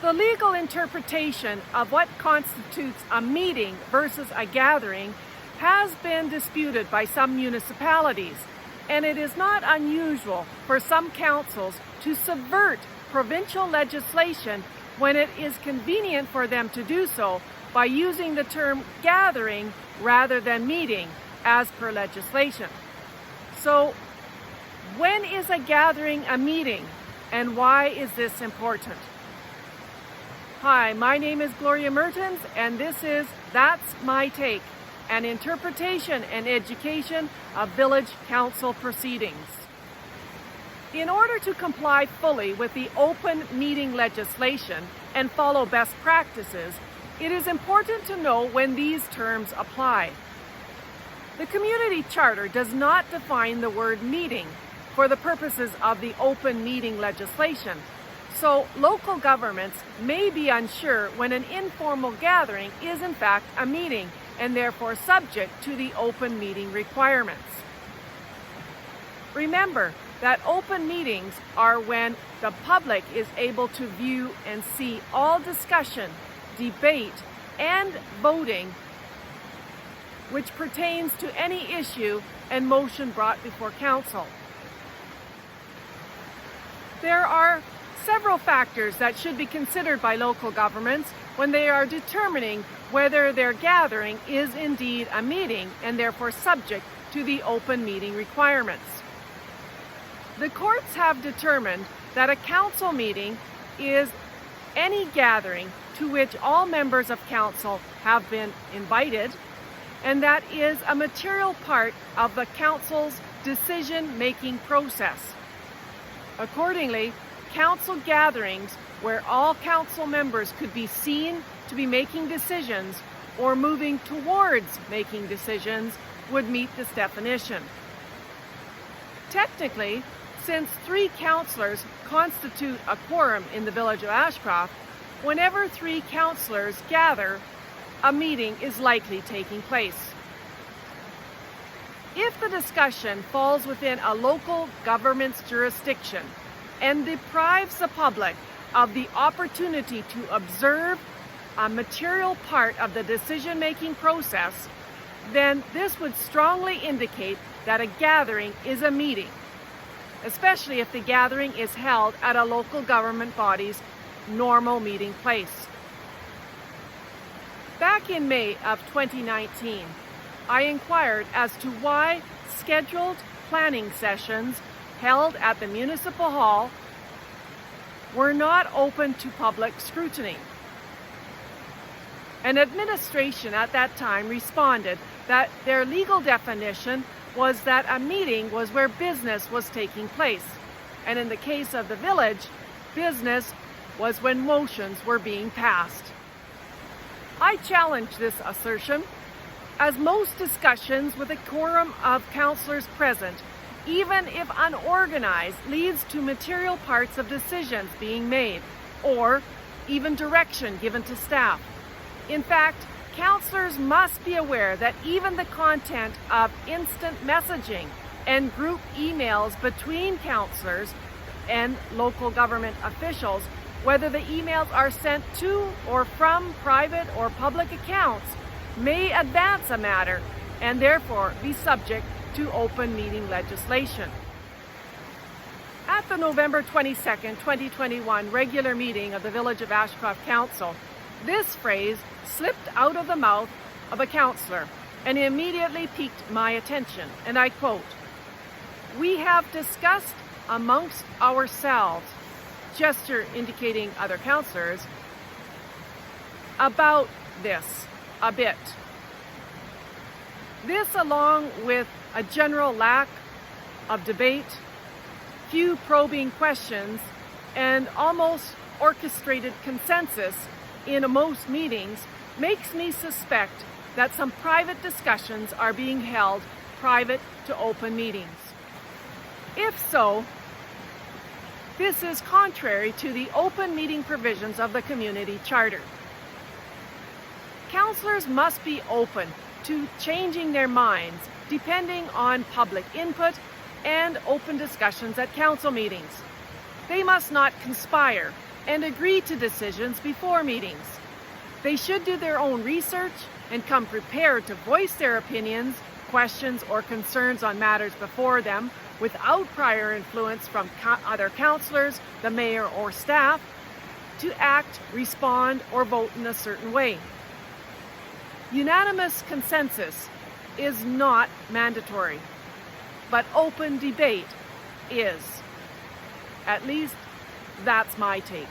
The legal interpretation of what constitutes a meeting versus a gathering has been disputed by some municipalities, and it is not unusual for some councils to subvert provincial legislation when it is convenient for them to do so by using the term gathering rather than meeting as per legislation. So, when is a gathering a meeting, and why is this important? Hi, my name is Gloria Mertens, and this is That's My Take, an interpretation and education of village council proceedings. In order to comply fully with the open meeting legislation and follow best practices, it is important to know when these terms apply. The community charter does not define the word meeting for the purposes of the open meeting legislation, so local governments may be unsure when an informal gathering is in fact a meeting and therefore subject to the open meeting requirements. Remember that open meetings are when the public is able to view and see all discussion, debate, and voting which pertains to any issue and motion brought before council. There are several factors that should be considered by local governments when they are determining whether their gathering is indeed a meeting and therefore subject to the open meeting requirements. The courts have determined that a council meeting is any gathering to which all members of council have been invited, and that is a material part of the council's decision-making process. Accordingly, council gatherings where all council members could be seen to be making decisions or moving towards making decisions would meet this definition. Technically, since 3 councillors constitute a quorum in the village of Ashcroft, whenever 3 councillors gather, a meeting is likely taking place. If the discussion falls within a local government's jurisdiction and deprives the public of the opportunity to observe a material part of the decision-making process, then this would strongly indicate that a gathering is a meeting, especially if the gathering is held at a local government body's normal meeting place. Back in May of 2019, I inquired as to why scheduled planning sessions held at the Municipal Hall were not open to public scrutiny. An administration at that time responded that their legal definition was that a meeting was where business was taking place, and in the case of the village, business was when motions were being passed. I challenge this assertion, as most discussions with a quorum of councillors present, even if unorganized, leads to material parts of decisions being made, or even direction given to staff. In fact, councillors must be aware that even the content of instant messaging and group emails between councillors and local government officials, whether the emails are sent to or from private or public accounts, may advance a matter and therefore be subject to open meeting legislation. At the November 22, 2021 regular meeting of the Village of Ashcroft Council, this phrase slipped out of the mouth of a councillor and immediately piqued my attention, and I quote, "We have discussed amongst ourselves," gesture indicating other councillors, "about this a bit." This, along with a general lack of debate, few probing questions, and almost orchestrated consensus in most meetings, makes me suspect that some private discussions are being held private to open meetings. If so, this is contrary to the open meeting provisions of the community charter. Councillors must be open to changing their minds depending on public input and open discussions at council meetings. They must not conspire and agree to decisions before meetings. They should do their own research and come prepared to voice their opinions, questions, or concerns on matters before them without prior influence from other councillors, the mayor, or staff to act, respond, or vote in a certain way. Unanimous consensus is not mandatory, but open debate is. At least that's my take.